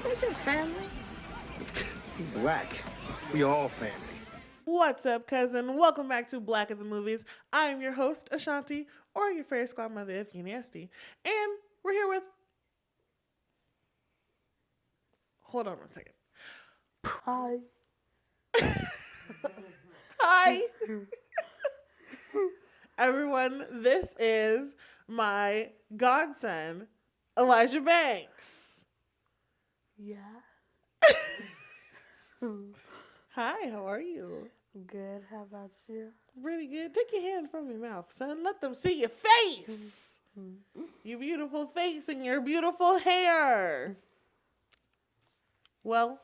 Is your family? Black. We all family. What's up, cousin? Welcome back to Black at the Movies. I am your host, Ashanti, or your fairy squad mother if you're nasty. And we're here with... Hold on one second. Hi. Hi! Everyone, this is my godson, Elijah Banks. Yeah. Hi, how are you? Good. How about you? Pretty good. Take your hand from your mouth, son. Let them see your face. Your beautiful face and your beautiful hair. Well,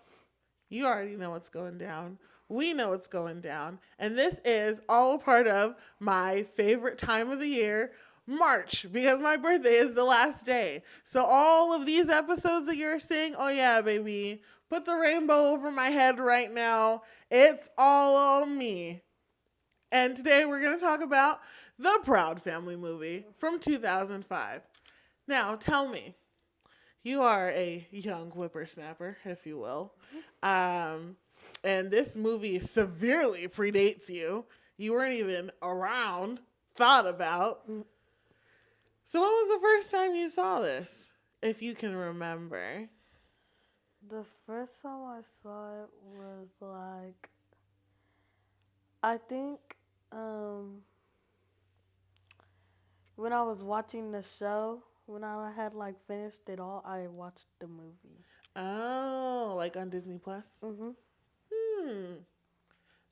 you already know what's going down. We know what's going down. And this is all a part of my favorite time of the year, March, because my birthday is the last day. So all of these episodes that you're seeing, oh yeah, baby, put the rainbow over my head right now. It's all on me. And today we're going to talk about the Proud Family movie from 2005. Now, tell me, you are a young whippersnapper, if you will. And this movie severely predates you. You weren't even around, thought about. So when was the first time you saw this, if you can remember? The first time I saw it was like, I think when I was watching the show, when I had like finished it all, I watched the movie. Oh, like on Disney Plus? Mm-hmm.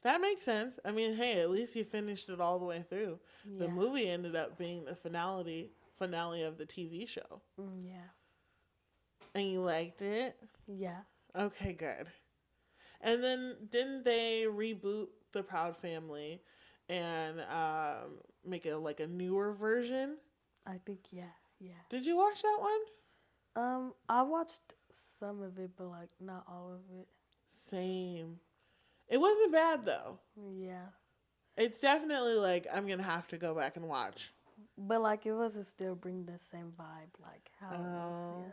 That makes sense. I mean, hey, at least you finished it all the way through. Yeah. The movie ended up being the finale of the TV show. Yeah. And you liked it? Yeah. Okay, good. And then didn't they reboot the Proud Family and make it like a newer version? I think, yeah. Did you watch that one? I watched some of it, but like not all of it. Same. It wasn't bad though. Yeah. It's definitely like I'm gonna have to go back and watch. But like it wasn't still bring the same vibe like how it was.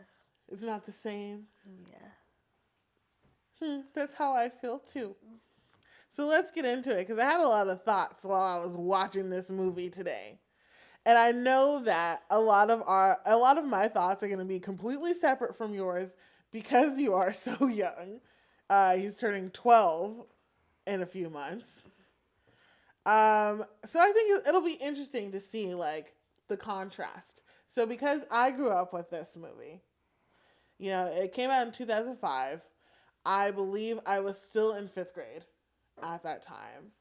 It's not the same. Yeah. That's how I feel too. So let's get into it because I had a lot of thoughts while I was watching this movie today. And I know that a lot of my thoughts are going to be completely separate from yours because you are so young. He's turning 12 in a few months. So I think it'll be interesting to see like the contrast. So because I grew up with this movie, you know, it came out in 2005. I believe I was still in 5th grade at that time.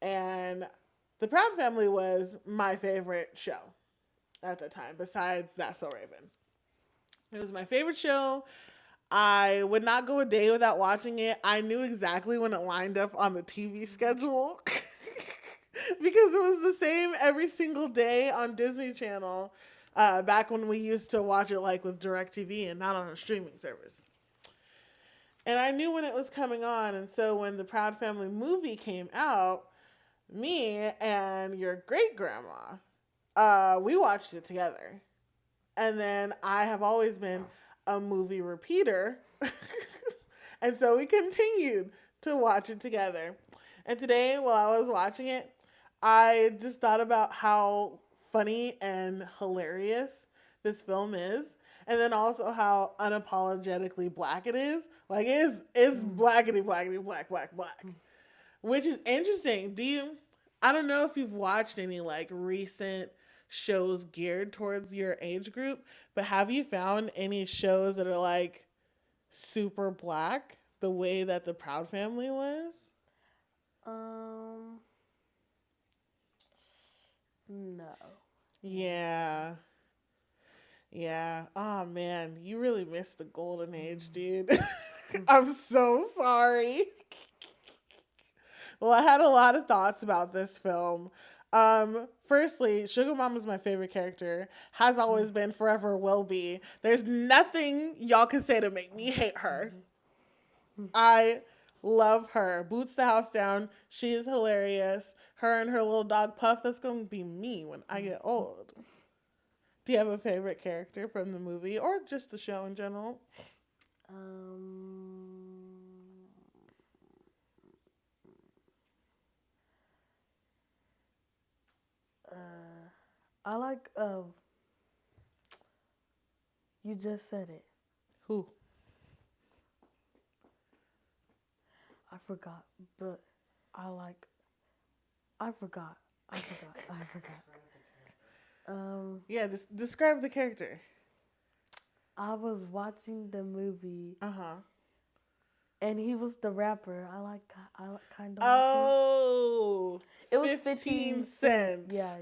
And The Proud Family was my favorite show at the time, besides That's So Raven. It was my favorite show. I would not go a day without watching it. I knew exactly when it lined up on the TV schedule because it was the same every single day on Disney Channel back when we used to watch it like with DirecTV and not on a streaming service. And I knew when it was coming on, and so when the Proud Family movie came out, me and your great-grandma, we watched it together. And then I have always been a movie repeater. And so we continued to watch it together. And today, while I was watching it, I just thought about how funny and hilarious this film is. And then also how unapologetically black it is. Like, it's blackity, black. Which is interesting. I don't know if you've watched any, like, recent shows geared towards your age group, but have you found any shows that are, like, super black the way that The Proud Family was? No. Yeah. Oh, man. You really missed the golden age, dude. I'm so sorry. Well, I had a lot of thoughts about this film. Firstly, Sugar Mama's my favorite character. Has always been, forever will be. There's nothing y'all can say to make me hate her. I love her. Boots the house down. She is hilarious. Her and her little dog Puff, that's going to be me when I get old. Do you have a favorite character from the movie or just the show in general? I like you just said it. Who? I forgot, but I forgot. I forgot. Yeah, describe the character. I was watching the movie Uh-huh. and he was the rapper. I kind of like him. Oh, It was 15 cents. cents. Yeah.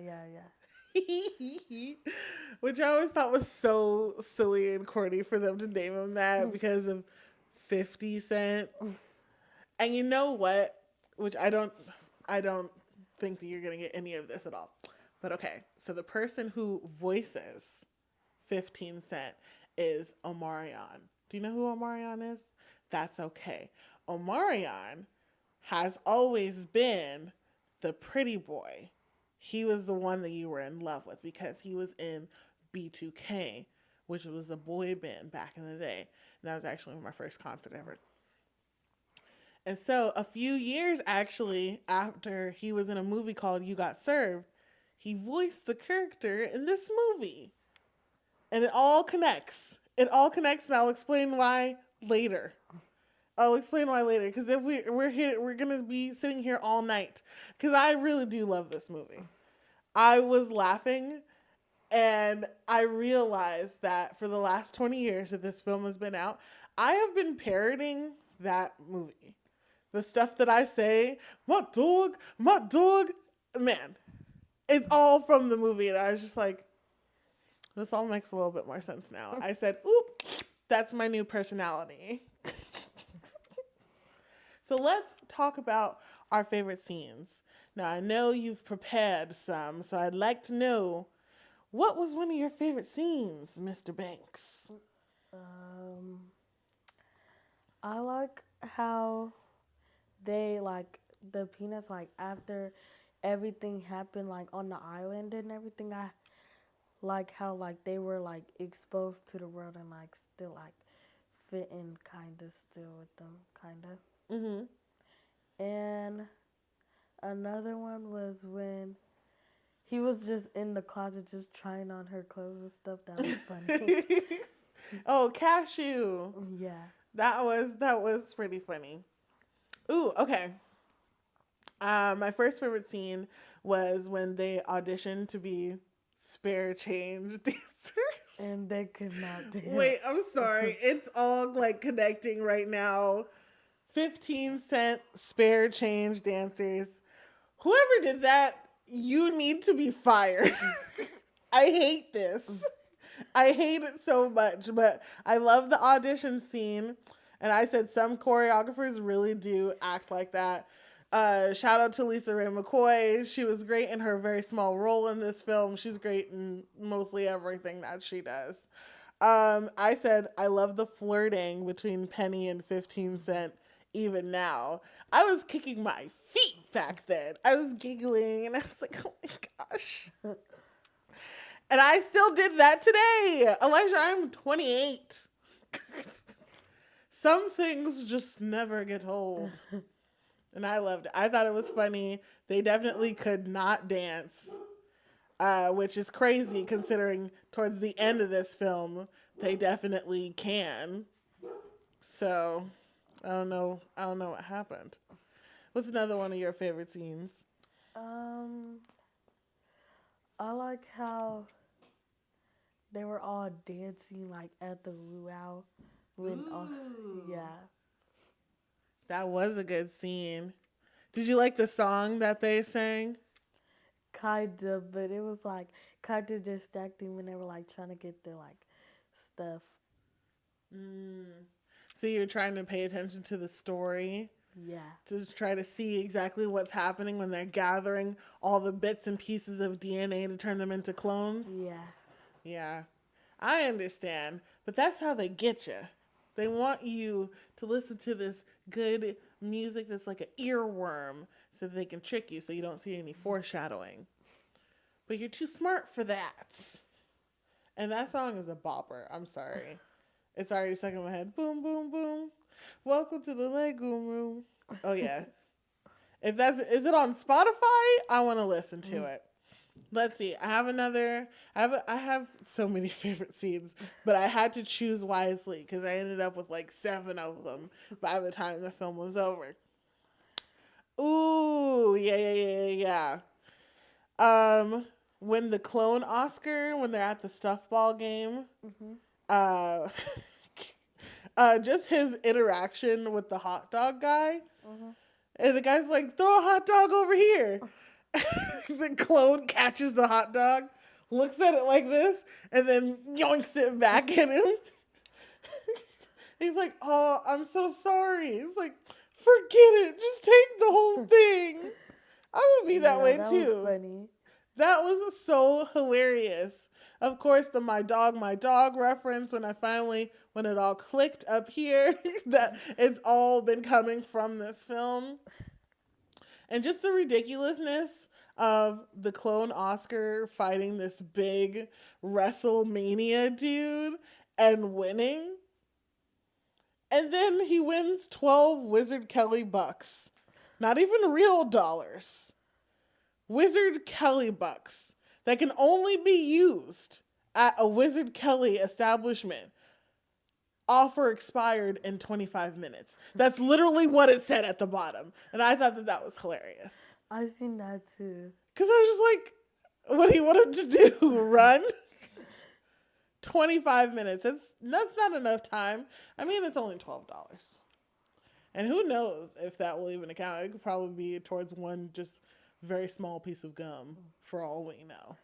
Which I always thought was so silly and corny for them to name him that because of 50 Cent. And you know what? Which I don't think that you're going to get any of this at all. But okay, so the person who voices 15 Cent is Omarion. Do you know who Omarion is? That's okay. Omarion has always been the pretty boy. He was the one that you were in love with because he was in B2K, which was a boy band back in the day. And that was actually my first concert ever. And so a few years actually after he was in a movie called You Got Served, he voiced the character in this movie. And it all connects. And I'll explain why later. Because if we're gonna be sitting here all night. Because I really do love this movie. I was laughing, and I realized that for the last 20 years that this film has been out, I have been parroting that movie. The stuff that I say, my dog, man, it's all from the movie. And I was just like, this all makes a little bit more sense now. I said, oop, that's my new personality. So let's talk about our favorite scenes. Now, I know you've prepared some, so I'd like to know, what was one of your favorite scenes, Mr. Banks? I like how they the Peanuts after everything happened on the island and everything. I like how they were exposed to the world and still fit in kind of still with them kind of. Mm-hmm. And another one was when he was just in the closet just trying on her clothes and stuff. That was funny. Oh, Cashew. Yeah. That was pretty funny. Ooh, okay. My first favorite scene was when they auditioned to be spare change dancers. And they could not dance. Wait, I'm sorry. It's all connecting right now. 15 Cent spare change dancers. Whoever did that, you need to be fired. I hate this. I hate it so much, but I love the audition scene. And I said some choreographers really do act like that. Shout out to Lisa Ray McCoy. She was great in her very small role in this film. She's great in mostly everything that she does. I said I love the flirting between Penny and 15 Cent even now. I was kicking my feet back then. I was giggling and I was like, oh my gosh. And I still did that today. Elijah, I'm 28. Some things just never get old. And I loved it. I thought it was funny. They definitely could not dance, which is crazy considering towards the end of this film, they definitely can. So, I don't know what happened. What's another one of your favorite scenes? I like how they were all dancing at the luau when yeah. That was a good scene. Did you like the song that they sang? Kinda, but it was kinda distracting when they were trying to get their stuff. So you're trying to pay attention to the story? Yeah. To try to see exactly what's happening when they're gathering all the bits and pieces of DNA to turn them into clones? Yeah. Yeah. I understand. But that's how they get you. They want you to listen to this good music that's like an earworm so that they can trick you so you don't see any foreshadowing. But you're too smart for that. And that song is a bopper. I'm sorry. It's already stuck in my head. Boom, boom, boom. Welcome to the legroom room. Oh, yeah. Is it on Spotify? I want to listen to it. Let's see. I have so many favorite scenes, but I had to choose wisely because I ended up with like 7 of them by the time the film was over. Ooh, yeah. When the clone Oscar, when they're at the stuff ball game, uh, just his interaction with the hot dog guy, and the guy's like, "Throw a hot dog over here." The clone catches the hot dog, looks at it like this, and then yoinks it back at him. He's like, "Oh, I'm so sorry." He's like, "Forget it. Just take the whole thing." I would be that way too. Was funny. That was so hilarious. Of course, the my dog reference when it all clicked up here that it's all been coming from this film. And just the ridiculousness of the clone Oscar fighting this big WrestleMania dude and winning. And then he wins 12 Wizard Kelly bucks. Not even real dollars. Wizard Kelly bucks that can only be used at a Wizard Kelly establishment. Offer expired in 25 minutes. That's literally what it said at the bottom. And I thought that was hilarious. I've seen that too. Because I was just like, what do you want him to do? Run? 25 minutes. That's not enough time. I mean, it's only $12. And who knows if that will even account. It could probably be towards one just very small piece of gum for all we know.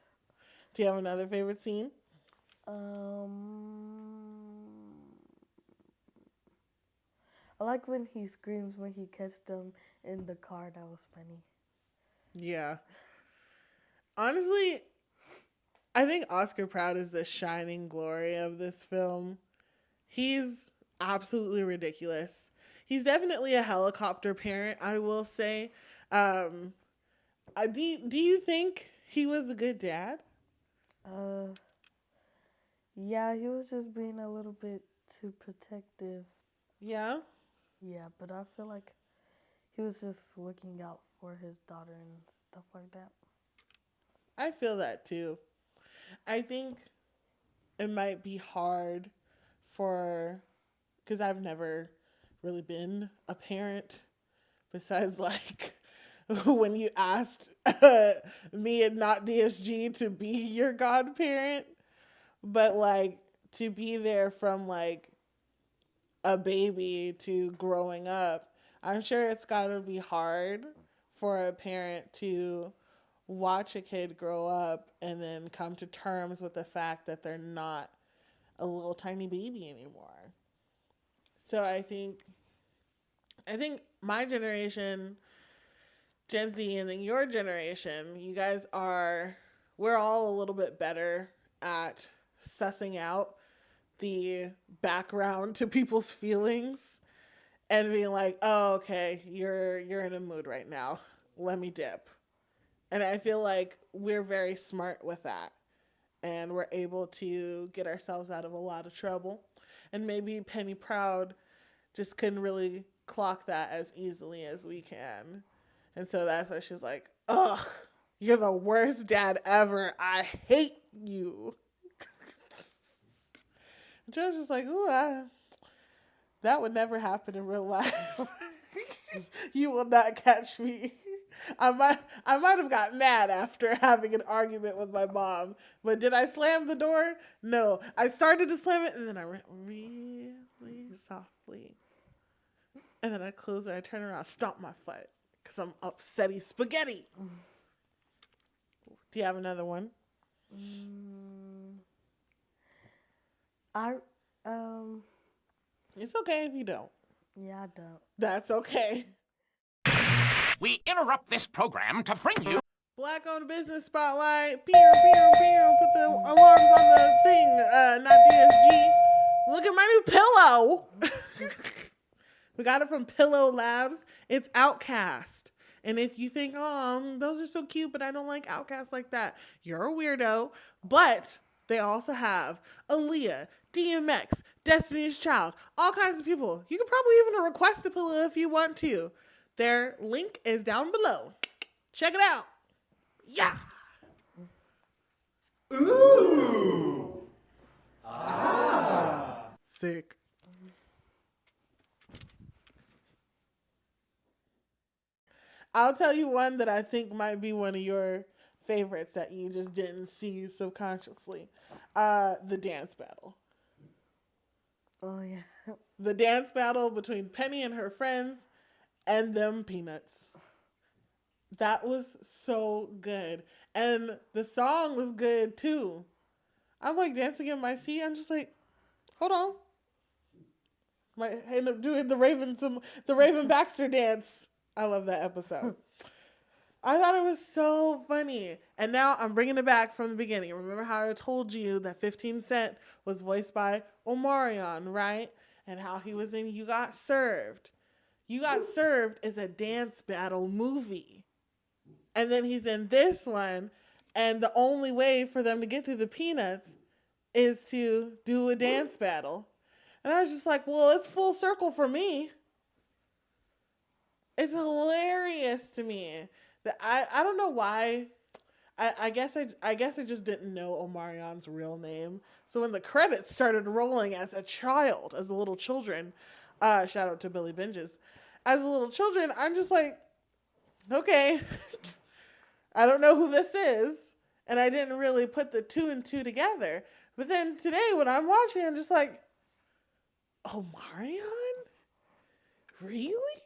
Do you have another favorite scene? I like when he screams when he catches them in the car. That was funny. Yeah. Honestly, I think Oscar Proud is the shining glory of this film. He's absolutely ridiculous. He's definitely a helicopter parent, I will say. Do you think he was a good dad? Yeah, he was just being a little bit too protective. Yeah? Yeah, but I feel like he was just looking out for his daughter and stuff like that. I feel that too. I think it might be hard because I've never really been a parent besides like when you asked me and not DSG to be your godparent, but like to be there from like a baby to growing up, I'm sure it's gotta be hard for a parent to watch a kid grow up and then come to terms with the fact that they're not a little tiny baby anymore. So I think my generation, Gen Z, and then your generation, you guys we're all a little bit better at sussing out the background to people's feelings and being like, oh, okay, you're in a mood right now. Let me dip. And I feel like we're very smart with that. And we're able to get ourselves out of a lot of trouble. And maybe Penny Proud just couldn't really clock that as easily as we can. And so that's why she's like, ugh, you're the worst dad ever. I hate you. And Joe's just like, ooh, that would never happen in real life. You will not catch me. I might have got mad after having an argument with my mom, but did I slam the door? No. I started to slam it, and then I went really softly. And then I closed it, I turned around, stomped my foot, because I'm upsetty spaghetti. Do you have another one? It's okay if you don't. Yeah, I don't. That's okay. We interrupt this program to bring you Black-owned business spotlight. Pew, pew, pew. Put the alarms on the thing. Not DSG. Look at my new pillow. We got it from Pillow Labs. It's Outcast. And if you think, oh, those are so cute, but I don't like Outcast like that, you're a weirdo. But they also have Aaliyah, DMX, Destiny's Child, all kinds of people. You can probably even request a pillow if you want to. Their link is down below. Check it out. Yeah. Ooh. Sick. I'll tell you one that I think might be one of your favorites that you just didn't see subconsciously. The dance battle. Oh yeah. The dance battle between Penny and her friends and them peanuts. That was so good. And the song was good too. I'm like dancing in my seat. I'm just like, hold on. Might end up doing the Raven Baxter dance. I love that episode. I thought it was so funny. And now I'm bringing it back from the beginning. Remember how I told you that 15 Cent was voiced by Omarion, right? And how he was in You Got Served. You Got Served is a dance battle movie. And then he's in this one. And the only way for them to get through the peanuts is to do a dance battle. And I was just like, well, it's full circle for me. It's hilarious to me. That I don't know why. I guess I just didn't know Omarion's real name. So when the credits started rolling as a little children, shout out to Billy Binges, as a little children, I'm just like, okay, I don't know who this is, and I didn't really put the two and two together. But then today when I'm watching, I'm just like, Omarion? Really?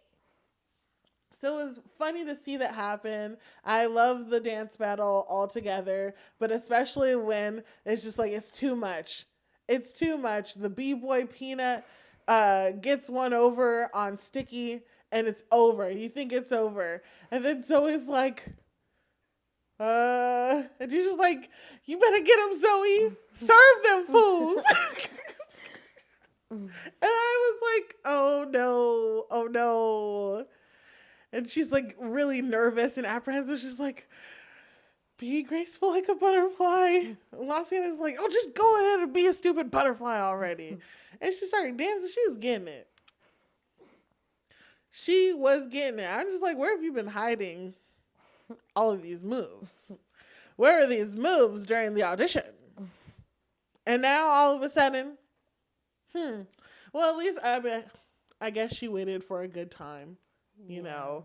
So it was funny to see that happen. I love the dance battle altogether, but especially when it's just like, it's too much. It's too much. The B-boy Peanut gets one over on Sticky, and it's over. You think it's over. And then Zoe's like, and he's just like, you better get him, Zoe. Serve them fools. And I was like, oh no. And she's like really nervous and apprehensive. She's like, be graceful like a butterfly. Luciana's like, oh, just go ahead and be a stupid butterfly already. And she started dancing. She was getting it. I'm just like, where have you been hiding all of these moves? Where are these moves during the audition? And now all of a sudden, well, at least I guess she waited for a good time. You know,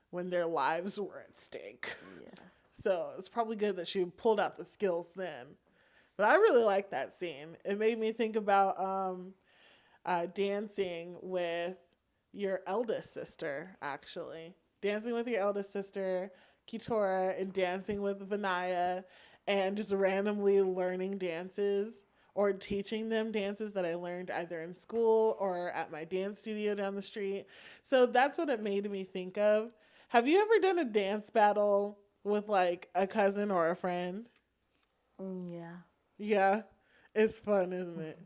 when their lives were at stake. Yeah. So it's probably good that she pulled out the skills then. But I really like that scene. It made me think about dancing with your eldest sister, actually. Dancing with your eldest sister, Kitora, and dancing with Vinaya, and just randomly learning dances or teaching them dances that I learned either in school or at my dance studio down the street. So that's what it made me think of. Have you ever done a dance battle with like a cousin or a friend? Yeah. Yeah. It's fun, isn't it?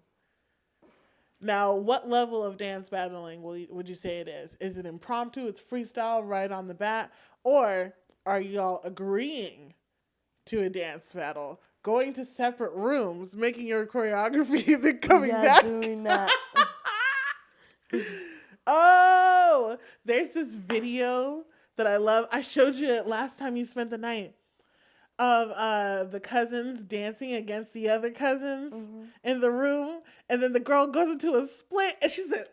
Now, what level of dance battling would you say it is? Is it impromptu? It's freestyle right on the bat? Or are y'all agreeing to a dance battle? Going to separate rooms, making your choreography, then coming back. Doing that. Oh, there's this video that I love. I showed you it last time you spent the night of the cousins dancing against the other cousins in the room. And then the girl goes into a split and she said,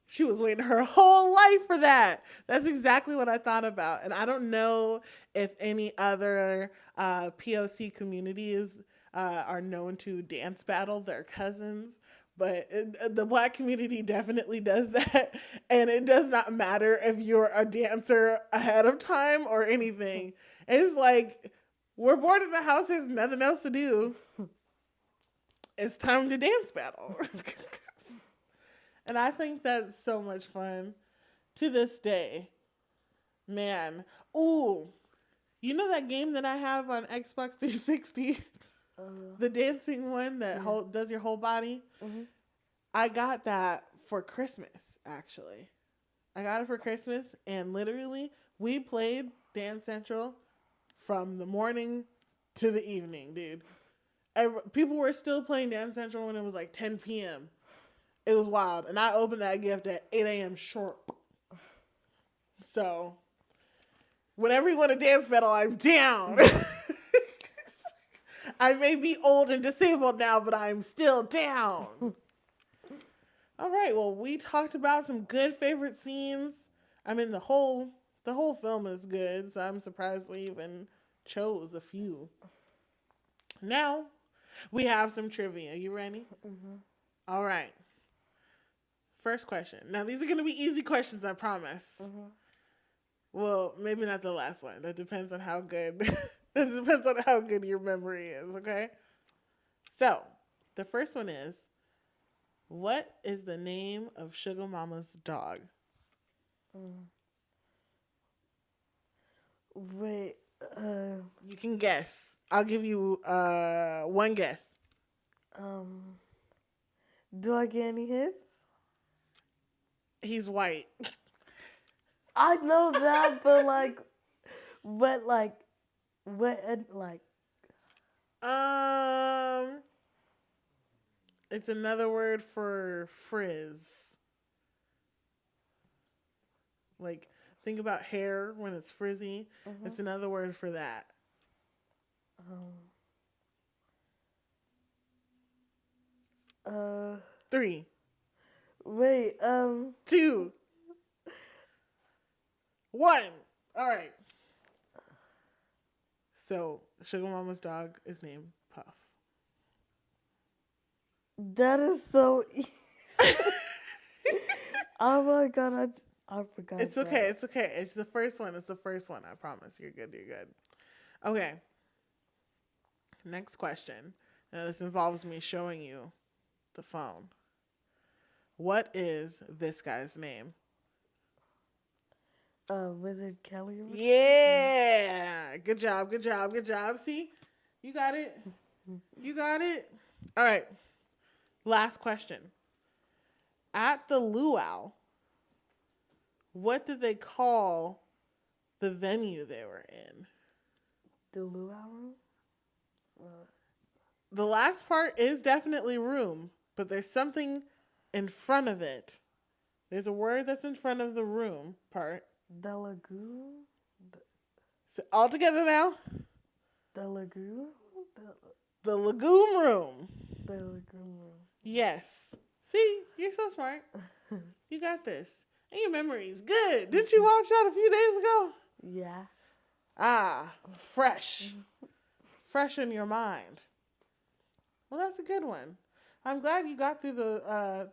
she was waiting her whole life for that. That's exactly what I thought about. And I don't know if any other POC communities are known to dance battle their cousins, but the Black community definitely does that. And it does not matter if you're a dancer ahead of time or anything. It's like, we're bored in the house. There's nothing else to do. It's time to dance battle. And I think that's so much fun to this day. Man. Ooh. You know that game that I have on Xbox 360? The dancing one that does your whole body? Mm-hmm. I got that for Christmas, actually. I got it for Christmas, and literally, we played Dance Central from the morning to the evening, dude. People were still playing Dance Central when it was like 10 p.m. It was wild. And I opened that gift at 8 a.m. sharp. So, whenever you want to dance battle, I'm down. I may be old and disabled now, but I'm still down. All right, well, we talked about some good favorite scenes. I mean, the whole film is good, so I'm surprised we even chose a few. Now, we have some trivia. You ready? Mm-hmm. All right. First question. Now, these are going to be easy questions, I promise. Mm-hmm. Well, maybe not the last one. That depends on how good. That depends on how good your memory is. Okay. So, the first one is, what is the name of Sugar Mama's dog? Wait. You can guess. I'll give you one guess. Do I get any hits? He's white. I know that, but It's another word for frizz. Like, think about hair when it's frizzy. Mm-hmm. It's another word for that. 3. Wait. 2. 1. All right. So, Sugar Mama's dog is named Puff. That is so easy. Oh my god, I forgot. It's okay. It's okay. It's the first one. I promise. You're good. Okay. Next question. Now, this involves me showing you the phone. What is this guy's name? Wizard Kelly. Yeah. Good job. See? You got it. All right. Last question. At the luau, what did they call the venue they were in? The luau room? The last part is definitely room, but there's something in front of it. There's a word that's in front of the room part. The lagoon? So all together now. The lagoon? The lagoon room. The lagoon room. Yes. See, you're so smart. You got this. And your memory's good. Didn't you watch that a few days ago? Yeah. Ah, fresh. Fresh in your mind. Well, that's a good one. I'm glad you got through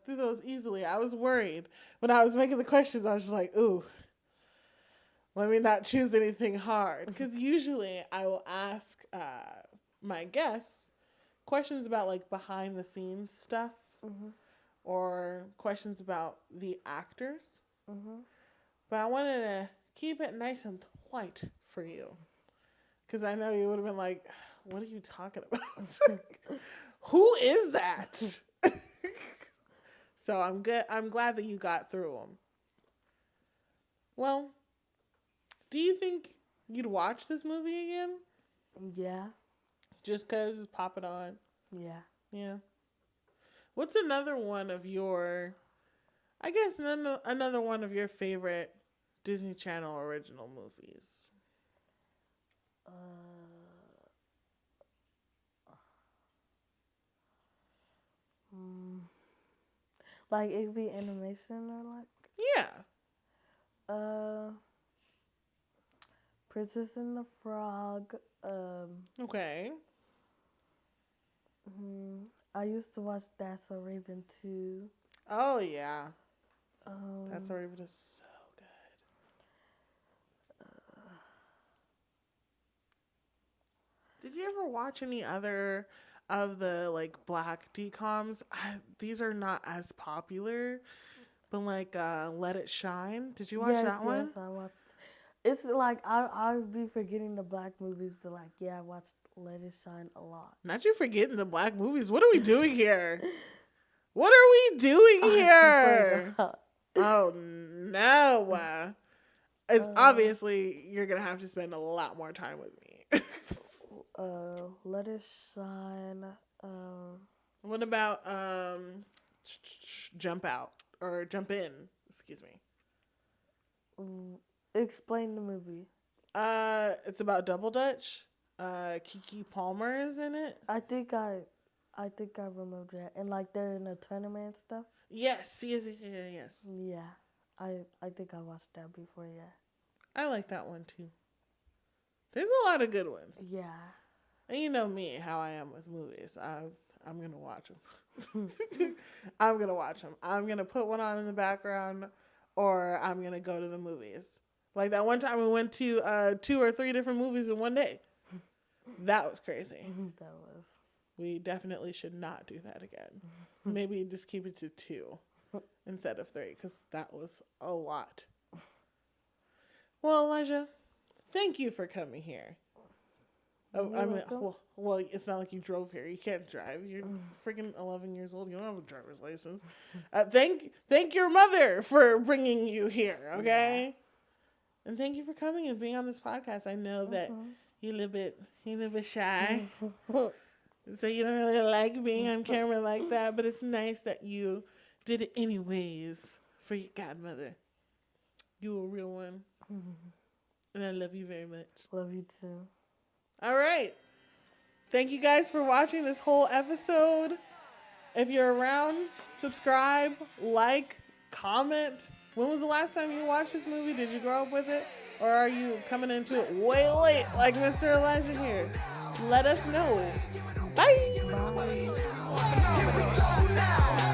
those easily. I was worried when I was making the questions. I was just like, ooh, let me not choose anything hard. Because usually I will ask my guests questions about like behind the scenes stuff, or questions about the actors. But I wanted to keep it nice and light for you, because I know you would have been like, what are you talking about? Who is that? So I'm good. I'm glad that you got through them. Well, do you think you'd watch this movie again? Yeah. Just because it's popping on? Yeah. Yeah. What's another one of your, I guess another one of your favorite Disney Channel original movies? Like, it could be animation or like? Yeah. Princess and the Frog. Okay. I used to watch That's So Raven too. Oh, yeah. That's So Raven is so good. Did you ever watch any other of the like black DComs? These are not as popular, but like Let It Shine. Did you watch that one? Yes, I watched. It's like I'll be forgetting the black movies, but like I watched Let It Shine a lot. Not you forgetting the black movies. What are we doing here? What are we doing here? Oh no. It's obviously you're gonna have to spend a lot more time with me. Let It Shine. What about Jump Out or Jump In? Excuse me. Explain the movie. It's about Double Dutch. Kiki Palmer is in it. I think I remember that. And like they're in a tournament and stuff. Yes. Yeah. I think I watched that before, yeah. I like that one too. There's a lot of good ones. Yeah. And you know me, how I am with movies. I'm going to watch them. I'm going to watch them. I'm going to put one on in the background, or I'm going to go to the movies. Like that one time we went to 2 or 3 different movies in one day. That was crazy. That was. We definitely should not do that again. Maybe just keep it to 2 instead of 3, because that was a lot. Well, Elijah, thank you for coming here. Well, it's not like you drove here. You can't drive. You're freaking 11 years old. You don't have a driver's license. Thank your mother for bringing you here, okay? Yeah. And thank you for coming and being on this podcast. I know that you're a little bit shy. So you don't really like being on camera like that, but it's nice that you did it anyways for your godmother. You a real one. And I love you very much. Love you too. All right. Thank you guys for watching this whole episode. If you're around, subscribe, like, comment. When was the last time you watched this movie? Did you grow up with it? Or are you coming into it way late like Mr. Elijah here? Let us know. Bye. Bye.